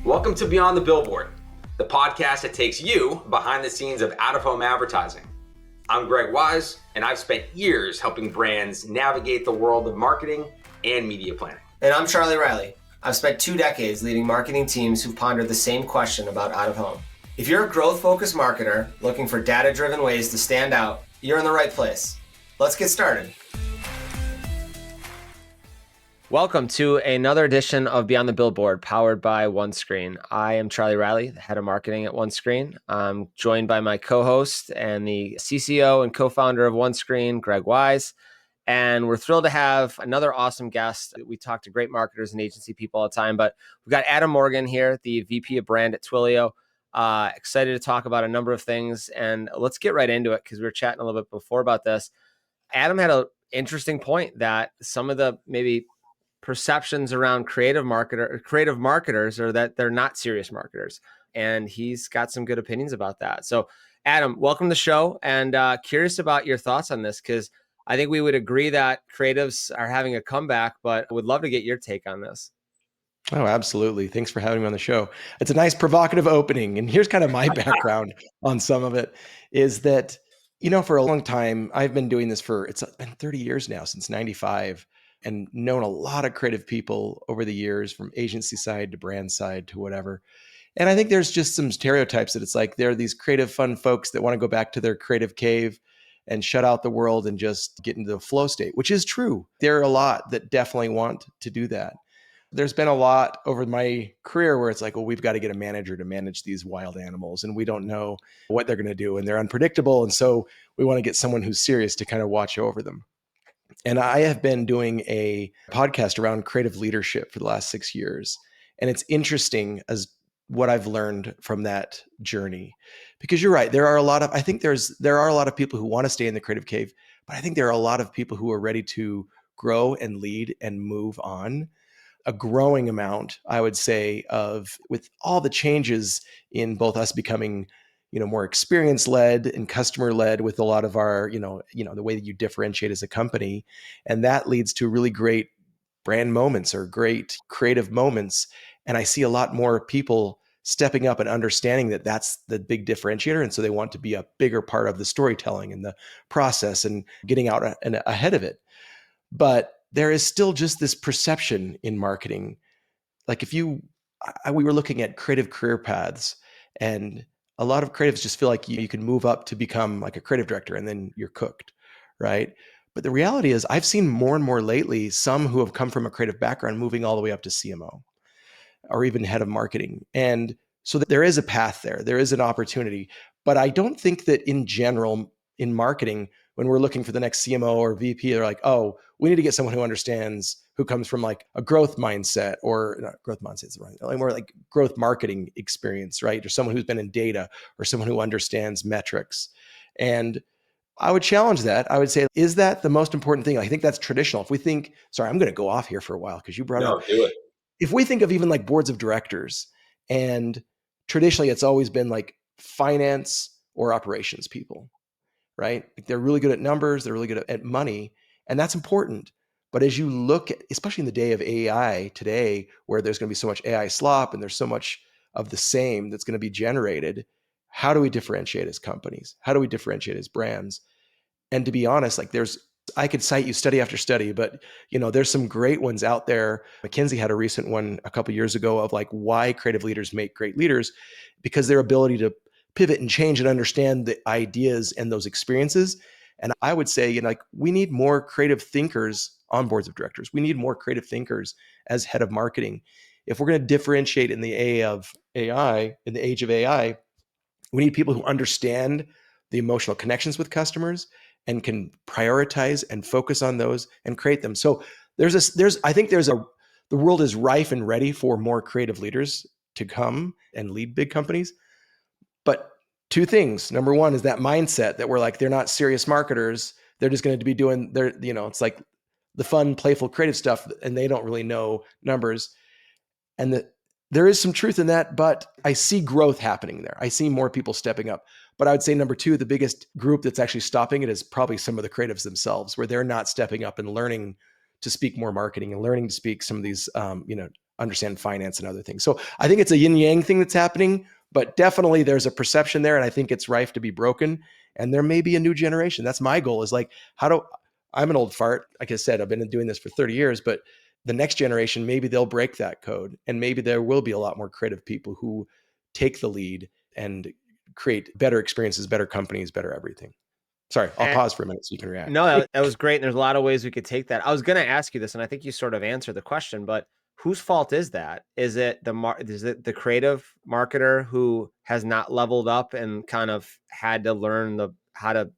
Welcome to Beyond the Billboard, the podcast that takes you behind the scenes of out-of-home advertising. I'm Greg Wise, and I've spent years helping brands navigate the world of marketing and media planning. And I'm Charlie Riley. I've spent 2 decades leading marketing teams who've pondered the same question about out-of-home. If you're a growth-focused marketer looking for data-driven ways to stand out, you're in the right place. Let's get started. Welcome to another edition of Beyond the Billboard, powered by OneScreen. I am Charlie Riley, the head of marketing at OneScreen. I'm joined by my co-host and the CCO and co-founder of OneScreen, Greg Wise. And we're thrilled to have another awesome guest. We talk to great marketers and agency people all the time, but we've got Adam Morgan here, the VP of brand at Twilio. Excited to talk about a number of things. And let's get right into it because we were chatting a little bit before about this. Adam had an interesting point that some of the maybe perceptions around creative marketers are that they're not serious marketers. And he's got some good opinions about that. So Adam, welcome to the show, and curious about your thoughts on this, because I think we would agree that creatives are having a comeback, but would love to get your take on this. Oh, absolutely. Thanks for having me on the show. It's a nice provocative opening. And here's kind of my background on some of it is that, for a long time, I've been doing this it's been 30 years now, since 95, and known a lot of creative people over the years, from agency side to brand side to whatever. And I think there's just some stereotypes that it's like there are these creative, fun folks that want to go back to their creative cave and shut out the world and just get into the flow state, which is true. There are a lot that definitely want to do that. There's been a lot over my career where it's like, well, we've got to get a manager to manage these wild animals, and we don't know what they're going to do, and they're unpredictable. And so we want to get someone who's serious to kind of watch over them. And I have been doing a podcast around creative leadership for the last 6 years. And it's interesting as what I've learned from that journey, because you're right. There are a lot of people who want to stay in the creative cave, but I think there are a lot of people who are ready to grow and lead and move on. A growing amount, I would say, with all the changes in both us becoming more experience-led and customer-led with a lot of our, the way that you differentiate as a company. And that leads to really great brand moments or great creative moments. And I see a lot more people stepping up and understanding that that's the big differentiator. And so they want to be a bigger part of the storytelling and the process and getting out ahead of it. But there is still just this perception in marketing. Like we were looking at creative career paths, and a lot of creatives just feel like you can move up to become like a creative director and then you're cooked, right? But the reality is I've seen more and more lately, some who have come from a creative background moving all the way up to CMO or even head of marketing. And so there is a path there. There is an opportunity. But I don't think that in general in marketing, when we're looking for the next CMO or VP, they're like, oh, we need to get someone who comes from like a growth mindset, or not growth mindset is right, more like growth marketing experience, right? Or someone who's been in data, or someone who understands metrics. And I would challenge that. I would say, is that the most important thing? I think that's traditional. If we think, sorry, I'm going to go off here for a while because you brought up. Do it. If we think of even like boards of directors, and traditionally it's always been like finance or operations people, right? Like they're really good at numbers, they're really good at money, and that's important. But as you look at, especially in the day of AI today, where there's going to be so much AI slop and there's so much of the same that's going to be generated, how do we differentiate as companies? How do we differentiate as brands? And to be honest, like I could cite you study after study, but there's some great ones out there. McKinsey had a recent one a couple of years ago of like why creative leaders make great leaders, because their ability to pivot and change and understand the ideas and those experiences. And I would say, we need more creative thinkers on boards of directors. We need more creative thinkers as head of marketing. If we're going to differentiate in the age of AI, we need people who understand the emotional connections with customers and can prioritize and focus on those and create them. So the world is rife and ready for more creative leaders to come and lead big companies. But 2 things. Number one is that mindset that we're like, they're not serious marketers. They're just going to be doing it's like the fun, playful, creative stuff, and they don't really know numbers. And there is some truth in that, but I see growth happening there. I see more people stepping up. But I would say number 2, the biggest group that's actually stopping it is probably some of the creatives themselves, where they're not stepping up and learning to speak more marketing and learning to speak some of these, understand finance and other things. So I think it's a yin yang thing that's happening, but definitely there's a perception there. And I think it's rife to be broken. And there may be a new generation. That's my goal, is like, I'm an old fart. Like I said, I've been doing this for 30 years, but the next generation, maybe they'll break that code. And maybe there will be a lot more creative people who take the lead and create better experiences, better companies, better everything. Sorry, I'll pause for a minute so you can react. No, that was great. And there's a lot of ways we could take that. I was going to ask you this, and I think you sort of answered the question, but whose fault is that? Is it the creative marketer who has not leveled up and kind of had to learn how to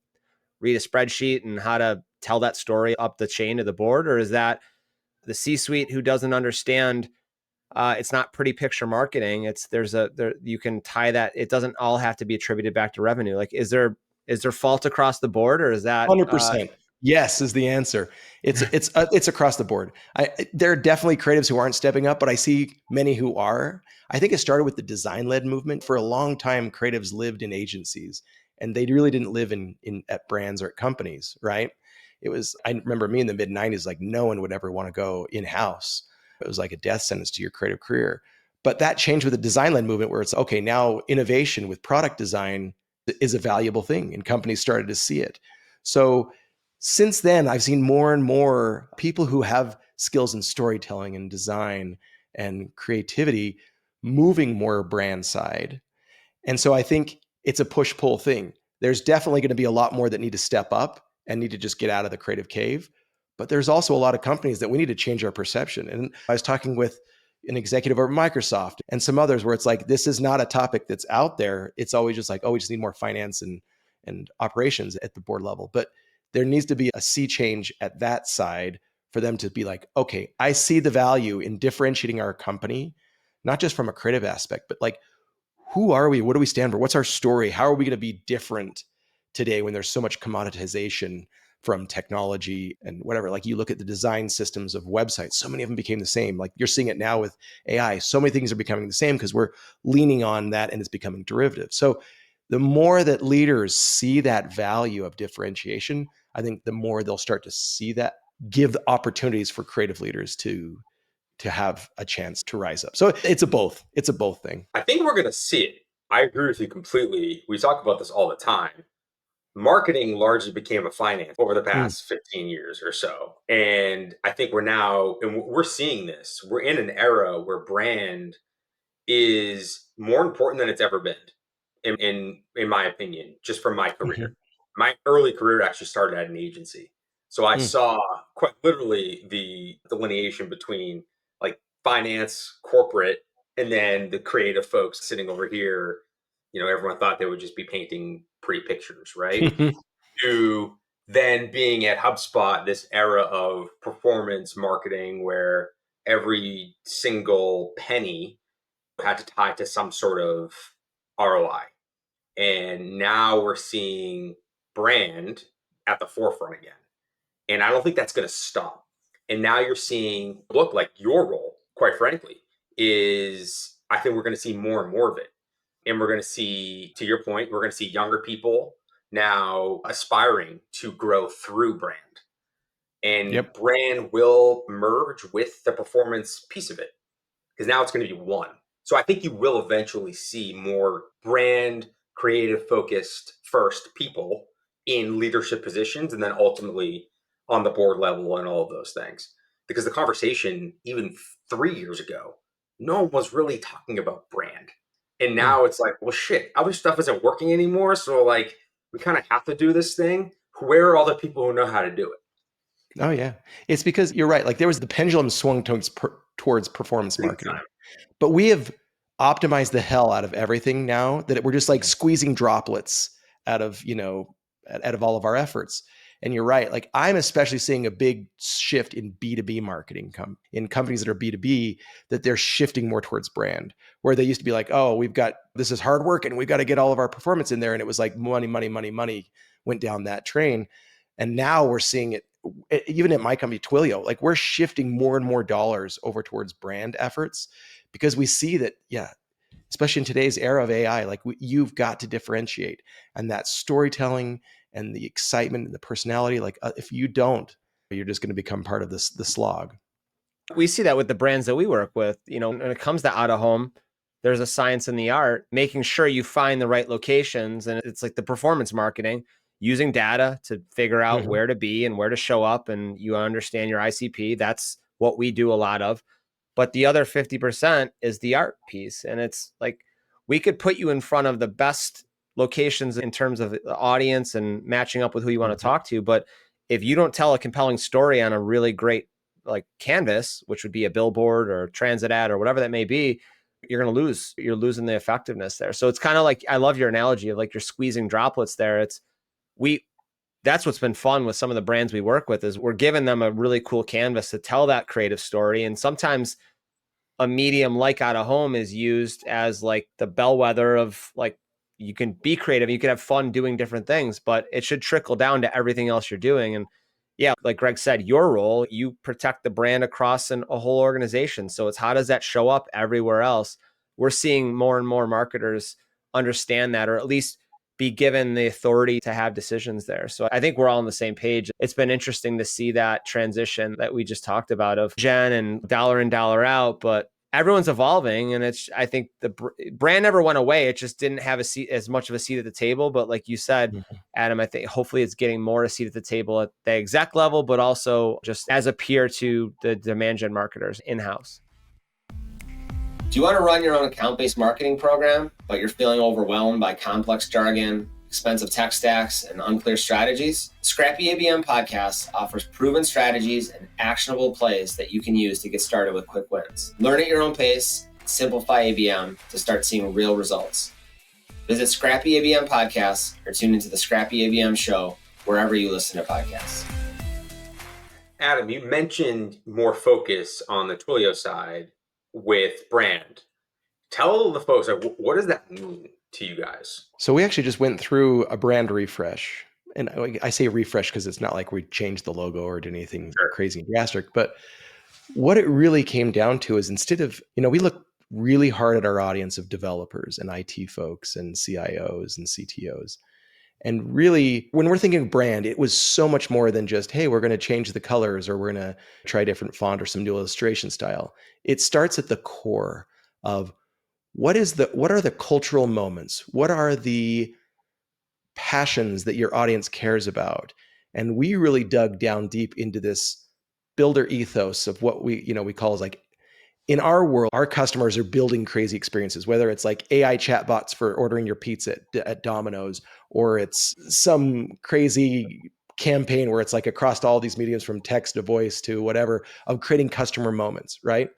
read a spreadsheet and how to tell that story up the chain to the board? Or is that the C-suite who doesn't understand it's not pretty picture marketing? You can tie that. It doesn't all have to be attributed back to revenue. Like, is there fault across the board, or is that 100%? Yes is the answer. It's across the board. There are definitely creatives who aren't stepping up, but I see many who are. I think it started with the design-led movement. For a long time, creatives lived in agencies, and they really didn't live in at brands or at companies, right? I remember me in the mid 90s, like no one would ever want to go in-house. It was like a death sentence to your creative career. But that changed with the design-led movement, where it's okay, now innovation with product design is a valuable thing, and companies started to see it. So since then, I've seen more and more people who have skills in storytelling and design and creativity moving more brand side. And so I think it's a push-pull thing. There's definitely going to be a lot more that need to step up and need to just get out of the creative cave. But there's also a lot of companies that we need to change our perception. And I was talking with an executive over Microsoft and some others where it's like, this is not a topic that's out there. It's always just like, oh, we just need more finance and operations at the board level. But there needs to be a sea change at that side for them to be like, okay, I see the value in differentiating our company, not just from a creative aspect, but like, who are we? What do we stand for? What's our story? How are we going to be different today when there's so much commoditization from technology and whatever? Like, you look at the design systems of websites, so many of them became the same. Like, you're seeing it now with AI. So many things are becoming the same because we're leaning on that and it's becoming derivative. So the more that leaders see that value of differentiation, I think the more they'll start to see that, give the opportunities for creative leaders to have a chance to rise up. So it's a both thing. I think we're going to see it. I agree with you completely. We talk about this all the time. Marketing largely became a finance over the past 15 years or so. And I think we're seeing this. We're in an era where brand is more important than it's ever been, in my opinion, just from my career. My early career actually started at an agency. So I saw quite literally the delineation between like finance, corporate, and then the creative folks sitting over here. Everyone thought they would just be painting pretty pictures, right? To then being at HubSpot, this era of performance marketing where every single penny had to tie to some sort of ROI. And now we're seeing brand at the forefront again. And I don't think that's going to stop. And now you're seeing, look, like your role, quite frankly, is I think we're going to see more and more of it. And we're going to see, to your point, we're going to see younger people now aspiring to grow through brand. And brand will merge with the performance piece of it, because now it's going to be one. So I think you will eventually see more brand, creative focused first people in leadership positions, and then ultimately on the board level and all of those things. Because the conversation, even 3 years ago, no one was really talking about brand. And now it's like, well, shit, other stuff isn't working anymore. So like, we kind of have to do this thing. Where are all the people who know how to do it? Oh yeah. It's because you're right. Like, there was the pendulum swung towards performance marketing, but we have optimized the hell out of everything now that we're just like squeezing droplets out of all of our efforts. And you're right. Like, I'm especially seeing a big shift in B2B marketing in companies that are B2B, that they're shifting more towards brand, where they used to be like, oh, this is hard work and we've got to get all of our performance in there. And it was like money went down that train. And now we're seeing it even at my company, Twilio, like, we're shifting more and more dollars over towards brand efforts, because we see that, especially in today's era of AI, like, you've got to differentiate, and that storytelling and the excitement and the personality, like, if you don't, you're just going to become part of the slog. We see that with the brands that we work with. When it comes to out of home, there's a science and the art, making sure you find the right locations. And it's like the performance marketing, using data to figure out where to be and where to show up. And you understand your ICP. That's what we do a lot of. But the other 50% is the art piece. And it's like, we could put you in front of the best locations in terms of the audience and matching up with who you want to talk to. But if you don't tell a compelling story on a really great like canvas, which would be a billboard or a transit ad or whatever that may be, you're going to lose. You're losing the effectiveness there. So it's kind of like, I love your analogy of like you're squeezing droplets there. That's what's been fun with some of the brands we work with is we're giving them a really cool canvas to tell that creative story. And sometimes a medium like out of home is used as like the bellwether of like, you can be creative, you can have fun doing different things, but it should trickle down to everything else you're doing. And yeah, like Greg said, your role, you protect the brand across a whole organization. So it's how does that show up everywhere else? We're seeing more and more marketers understand that, or at least be given the authority to have decisions there. So I think we're all on the same page. It's been interesting to see that transition that we just talked about of Jen and dollar in, dollar out, but everyone's evolving. And I think the brand never went away. It just didn't have as much of a seat at the table. But like you said, Adam, I think hopefully it's getting more a seat at the table at the exec level, but also just as a peer to the demand gen marketers in-house. Do you want to run your own account-based marketing program, but you're feeling overwhelmed by complex jargon, expensive tech stacks, and unclear strategies? Scrappy ABM Podcast offers proven strategies and actionable plays that you can use to get started with quick wins. Learn at your own pace, simplify ABM to start seeing real results. Visit Scrappy ABM Podcast or tune into the Scrappy ABM Show wherever you listen to podcasts. Adam, you mentioned more focus on the Twilio side with brand. Tell the folks, like, what does that mean to you guys? So we actually just went through a brand refresh. And I say refresh because it's not like we changed the logo or did anything crazy and drastic. But what it really came down to is instead of, we look really hard at our audience of developers and IT folks and CIOs and CTOs. And really, when we're thinking brand, it was so much more than just, hey, we're going to change the colors or we're going to try a different font or some new illustration style. It starts at the core of what are the cultural moments? What are the passions that your audience cares about? And we really dug down deep into this builder ethos of what we call as like, in our world, our customers are building crazy experiences, whether it's like AI chatbots for ordering your pizza at Domino's, or it's some crazy campaign where it's like across all these mediums from text to voice to whatever of creating customer moments, right?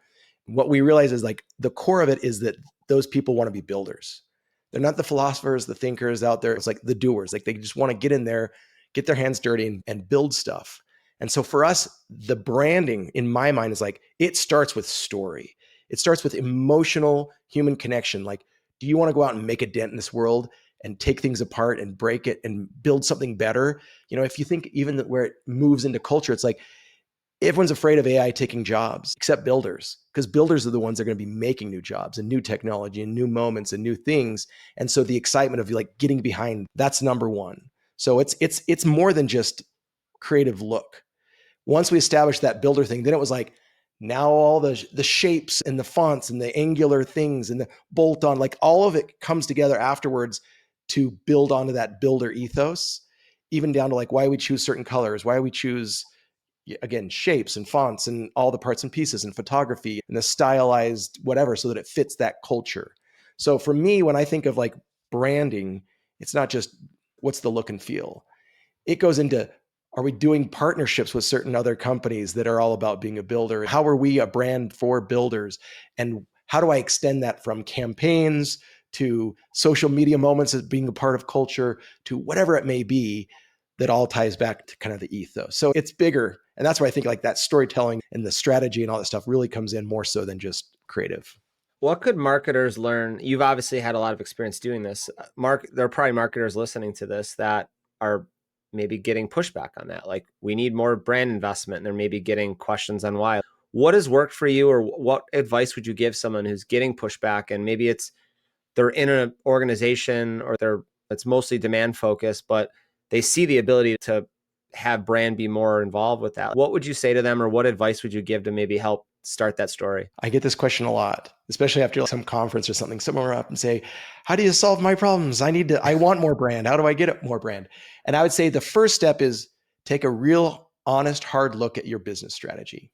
What we realize is like the core of it is that those people want to be builders. They're not the philosophers, the thinkers out there. It's like the doers. Like they just want to get in there, get their hands dirty and build stuff. And so for us, the branding in my mind is like, it starts with story. It starts with emotional human connection. Like, do you want to go out and make a dent in this world and take things apart and break it and build something better? If you think even where it moves into culture, it's like everyone's afraid of AI taking jobs except builders, because builders are the ones that are going to be making new jobs and new technology and new moments and new things. And so the excitement of like getting behind, that's number one. So it's more than just creative look. Once we established that builder thing, then it was like, now all the shapes and the fonts and the angular things and the bolt on, like all of it comes together afterwards to build onto that builder ethos, even down to like why we choose certain colors, why we choose, again, shapes and fonts and all the parts and pieces and photography and the stylized whatever, so that it fits that culture. So for me, when I think of like branding, it's not just what's the look and feel. It goes into, are we doing partnerships with certain other companies that are all about being a builder? How are we a brand for builders? And how do I extend that from campaigns to social media moments as being a part of culture to whatever it may be, that all ties back to kind of the ethos. So it's bigger. And that's where I think like that storytelling and the strategy and all that stuff really comes in more so than just creative. What could marketers learn? You've obviously had a lot of experience doing this. There are probably marketers listening to this that are maybe getting pushback on that. Like, we need more brand investment, and they're maybe getting questions on why. What has worked for you, or what advice would you give someone who's getting pushback, and maybe they're in an organization or it's mostly demand focused, but they see the ability to have brand be more involved with that? What would you say to them, or what advice would you give to maybe help start that story? I get this question a lot, especially after some conference or something. Someone will up and say, how do you solve my problems? I want more brand. How do I get more brand? And I would say the first step is take a real honest, hard look at your business strategy.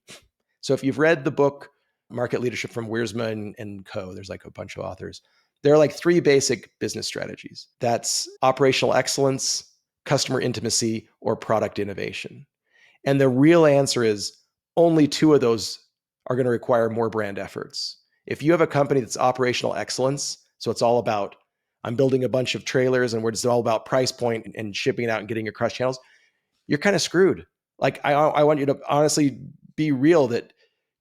So if you've read the book, Market Leadership from Wiersma and Co., there's like a bunch of authors. There are like 3 basic business strategies. That's operational excellence, customer intimacy, or product innovation. And the real answer is only 2 of those are going to require more brand efforts. If you have a company that's operational excellence, so it's all about, I'm building a bunch of trailers and we're just all about price point and shipping it out and getting across channels, you're kind of screwed. Like I want you to honestly be real that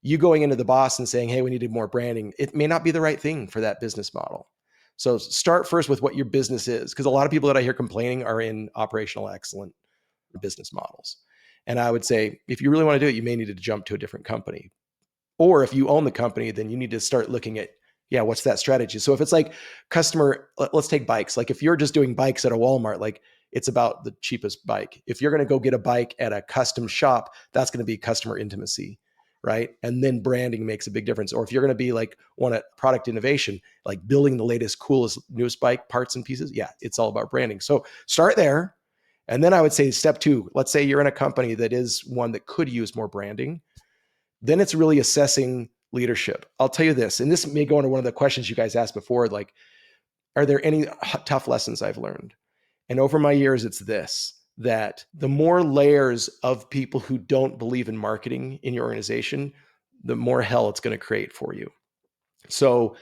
you going into the boss and saying, hey, we needed more branding, it may not be the right thing for that business model. So start first with what your business is, because a lot of people that I hear complaining are in operational excellent business models. And I would say, if you really want to do it, you may need to jump to a different company. Or if you own the company, then you need to start looking at, what's that strategy? So if it's like customer, let's take bikes. Like if you're just doing bikes at a Walmart, like it's about the cheapest bike. If you're going to go get a bike at a custom shop, that's going to be customer intimacy, right? And then branding makes a big difference. Or if you're going to be like one at product innovation, like building the latest, coolest, newest bike parts and pieces, it's all about branding. So start there. And then I would say step 2, let's say you're in a company that is one that could use more branding. Then it's really assessing leadership. I'll tell you this, and this may go into one of the questions you guys asked before, like, are there any tough lessons I've learned? And over my years, it's this, that the more layers of people who don't believe in marketing in your organization, the more hell it's going to create for you. So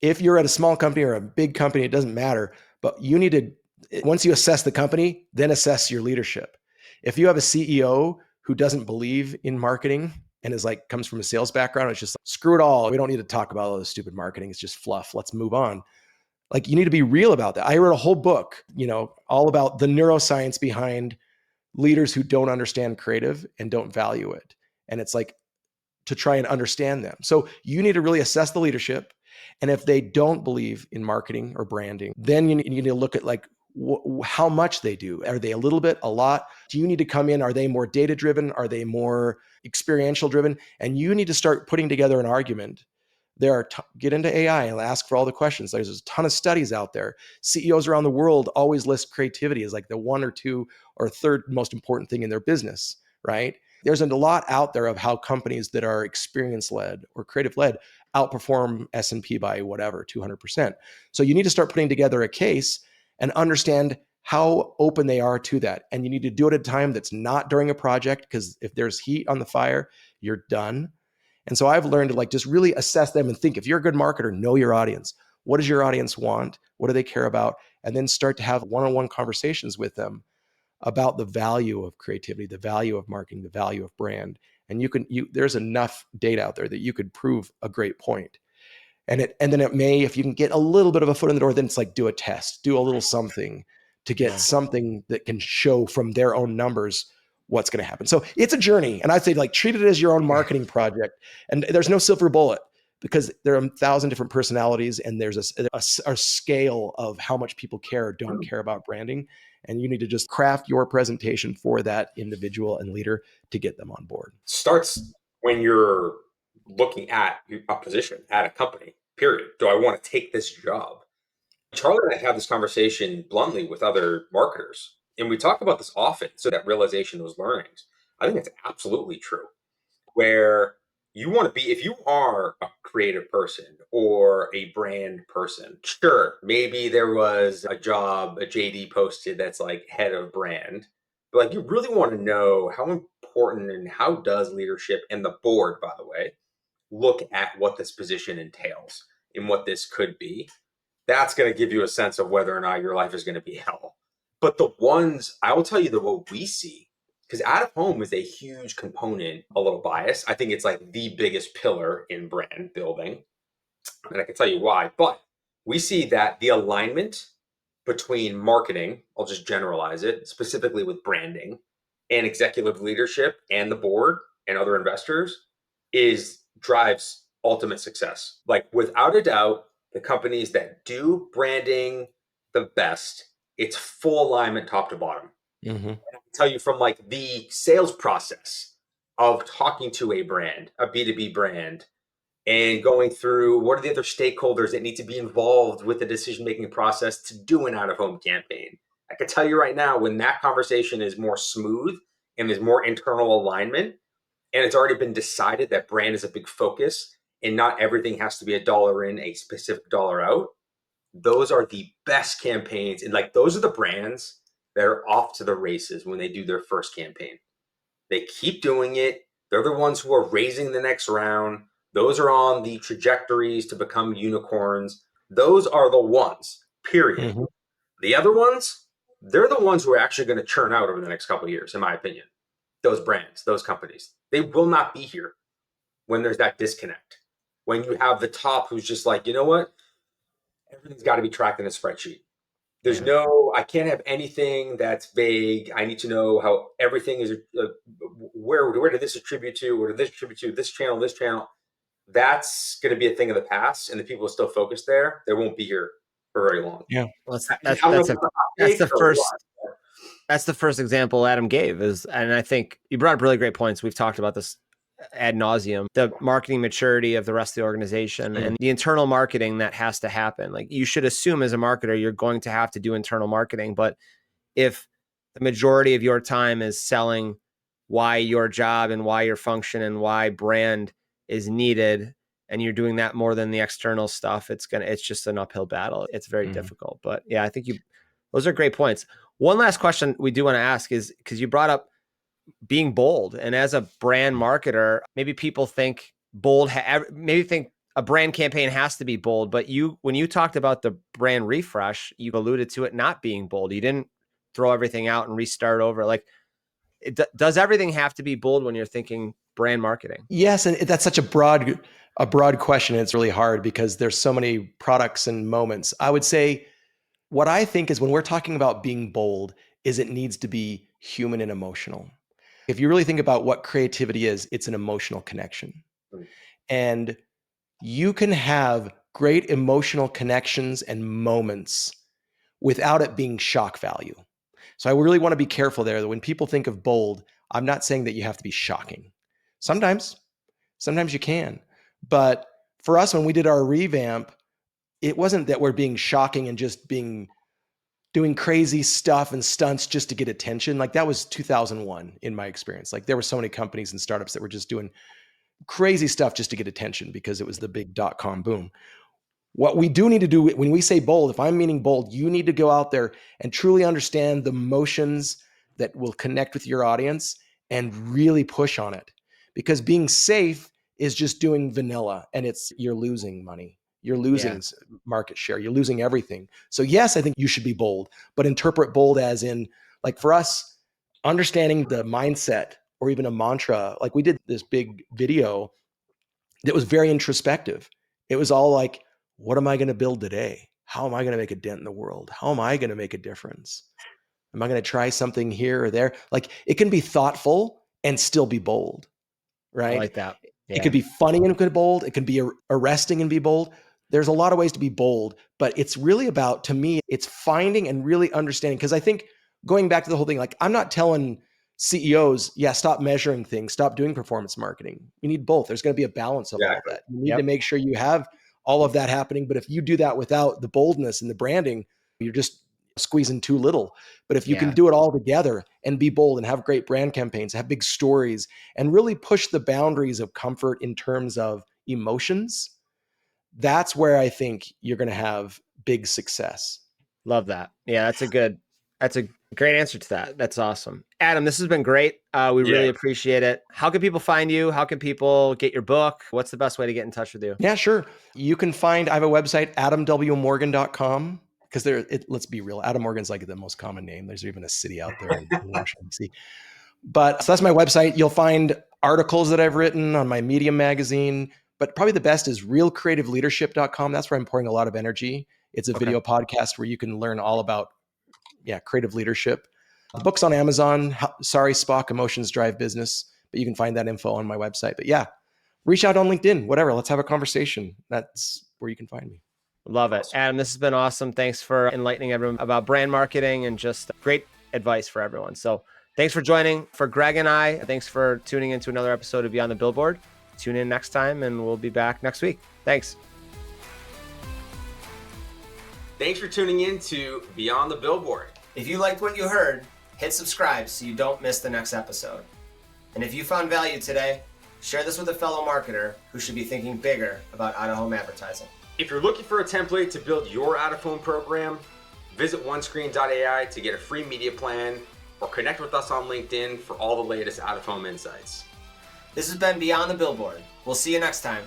if you're at a small company or a big company, it doesn't matter, but you need to, once you assess the company, then assess your leadership. If you have a CEO who doesn't believe in marketing and is like, comes from a sales background, it's just like, screw it all. We don't need to talk about all this stupid marketing. It's just fluff. Let's move on. Like, you need to be real about that. I wrote a whole book, all about the neuroscience behind leaders who don't understand creative and don't value it. And it's like to try and understand them. So you need to really assess the leadership. And if they don't believe in marketing or branding, then you need to look at like how much they do. Are they a little bit, a lot? Do you need to come in? Are they more data driven? Are they more experiential driven? And you need to start putting together an argument. Get into AI and ask for all the questions. There's a ton of studies out there. CEOs around the world always list creativity as like the 1 or 2 or 3rd most important thing in their business, right? There's a lot out there of how companies that are experience-led or creative-led outperform S&P by whatever, 200%. So you need to start putting together a case and understand how open they are to that. And you need to do it at a time that's not during a project, because if there's heat on the fire, you're done. And so I've learned to like just really assess them and think, if you're a good marketer, know your audience. What does your audience want? What do they care about? And then start to have one-on-one conversations with them about the value of creativity, the value of marketing, the value of brand. And there's enough data out there that you could prove a great point. And then it may, if you can get a little bit of a foot in the door, then it's like, do a test, do a little something to get something that can show from their own numbers what's going to happen. So it's a journey. And I'd say like, treat it as your own marketing project. And there's no silver bullet, because there are 1,000 different personalities, and there's a scale of how much people care or don't care about branding. And you need to just craft your presentation for that individual and leader to get them on board. Starts when you're looking at a position at a company, period. Do I want to take this job? Charlie and I have this conversation bluntly with other marketers, and we talk about this often. So that realization, those learnings, I think it's absolutely true. Where you want to be, if you are a creative person or a brand person, sure, maybe there was a job, a JD posted that's like head of brand, but like you really want to know how important and how does leadership and the board, by the way, look at what this position entails and what this could be. That's going to give you a sense of whether or not your life is going to be hell. But the ones, I will tell you, what we see, because out of home is a huge component, a little biased. I think it's like the biggest pillar in brand building. And I can tell you why. But we see that the alignment between marketing, I'll just generalize it, specifically with branding, and executive leadership and the board and other investors drives ultimate success. Like without a doubt, the companies that do branding the best, it's full alignment top to bottom. Mm-hmm. I can tell you from like the sales process, of talking to a brand, a B2B brand, and going through what are the other stakeholders that need to be involved with the decision-making process to do an out-of-home campaign. I can tell you right now, when that conversation is more smooth and there's more internal alignment, and it's already been decided that brand is a big focus and not everything has to be a dollar in, a specific dollar out, those are the best campaigns. And like, those are the brands that are off to the races when they do their first campaign. They keep doing it. They're the ones who are raising the next round. Those are on the trajectories to become unicorns. Those are the ones, period. Mhm. The other ones, they're the ones who are actually going to churn out over the next couple of years, in my opinion. Those brands, those companies, they will not be here when there's that disconnect. When you have the top who's just like, you know what? Everything's got to be tracked in a spreadsheet. There's I can't have anything that's vague. I need to know how everything is, where did this attribute to? Where did this attribute to? This channel. That's going to be a thing of the past, and the people are still focused there. They won't be here for very long. Yeah. Well, that's the first example Adam gave and I think you brought up really great points. We've talked about this ad nauseum, the marketing maturity of the rest of the organization and the internal marketing that has to happen. Like, you should assume as a marketer, you're going to have to do internal marketing. But if the majority of your time is selling why your job and why your function and why brand is needed, and you're doing that more than the external stuff, it's just an uphill battle. It's very difficult. But yeah, I think those are great points. One last question we do want to ask is, because you brought up being bold, and as a brand marketer, maybe people think think a brand campaign has to be bold, but when you talked about the brand refresh, you alluded to it not being bold. You didn't throw everything out and restart over. Like, does everything have to be bold when you're thinking brand marketing? Yes, and that's such a broad question. And it's really hard because there's so many products and moments. I would say what I think is, when we're talking about being bold, is it needs to be human and emotional. If you really think about what creativity is, it's an emotional connection. And you can have great emotional connections and moments without it being shock value. So I really want to be careful there that when people think of bold, I'm not saying that you have to be shocking. Sometimes you can. But for us, when we did our revamp, it wasn't that we're being shocking and just doing crazy stuff and stunts just to get attention. Like, that was 2001 in my experience. Like, there were so many companies and startups that were just doing crazy stuff just to get attention because it was the big .com boom. What we do need to do when we say bold, if I'm meaning bold, you need to go out there and truly understand the motions that will connect with your audience and really push on it. Because being safe is just doing vanilla, and you're losing money. You're losing market share. You're losing everything. So yes, I think you should be bold, but interpret bold as in, like, for us, understanding the mindset or even a mantra. Like, we did this big video that was very introspective. It was all like, what am I going to build today? How am I going to make a dent in the world? How am I going to make a difference? Am I going to try something here or there? Like, it can be thoughtful and still be bold, right? I like that. Yeah. It could be funny and be bold. It can be arresting and be bold. There's a lot of ways to be bold, but it's really about, to me, it's finding and really understanding. Because I think, going back to the whole thing, like, I'm not telling CEOs, stop measuring things, stop doing performance marketing. You need both. There's going to be a balance of all of that. You need to make sure you have all of that happening. But if you do that without the boldness and the branding, you're just squeezing too little. But if you can do it all together and be bold and have great brand campaigns, have big stories, and really push the boundaries of comfort in terms of emotions, that's where I think you're going to have big success. Love that. Yeah, that's a great answer to that. That's awesome. Adam, this has been great. We really appreciate it. How can people find you? How can people get your book? What's the best way to get in touch with you? Yeah, sure. You can I have a website, adamwmorgan.com, because let's be real, Adam Morgan's like the most common name. There's even a city out there in Washington, D.C. But so that's my website. You'll find articles that I've written on my Medium magazine, but probably the best is realcreativeleadership.com. That's where I'm pouring a lot of energy. It's a video podcast where you can learn all about creative leadership. The book's on Amazon. Sorry, Spock, Emotions Drive Business. But you can find that info on my website. But reach out on LinkedIn, whatever. Let's have a conversation. That's where you can find me. Love it. Adam, this has been awesome. Thanks for enlightening everyone about brand marketing and just great advice for everyone. So Thanks for joining. For Greg and I, thanks for tuning into another episode of Beyond the Billboard. Tune in next time, and we'll be back next week. Thanks. Thanks for tuning in to Beyond the Billboard. If you liked what you heard, hit subscribe so you don't miss the next episode. And if you found value today, share this with a fellow marketer who should be thinking bigger about out-of-home advertising. If you're looking for a template to build your out-of-home program, visit onescreen.ai to get a free media plan or connect with us on LinkedIn for all the latest out-of-home insights. This has been Beyond the Billboard. We'll see you next time.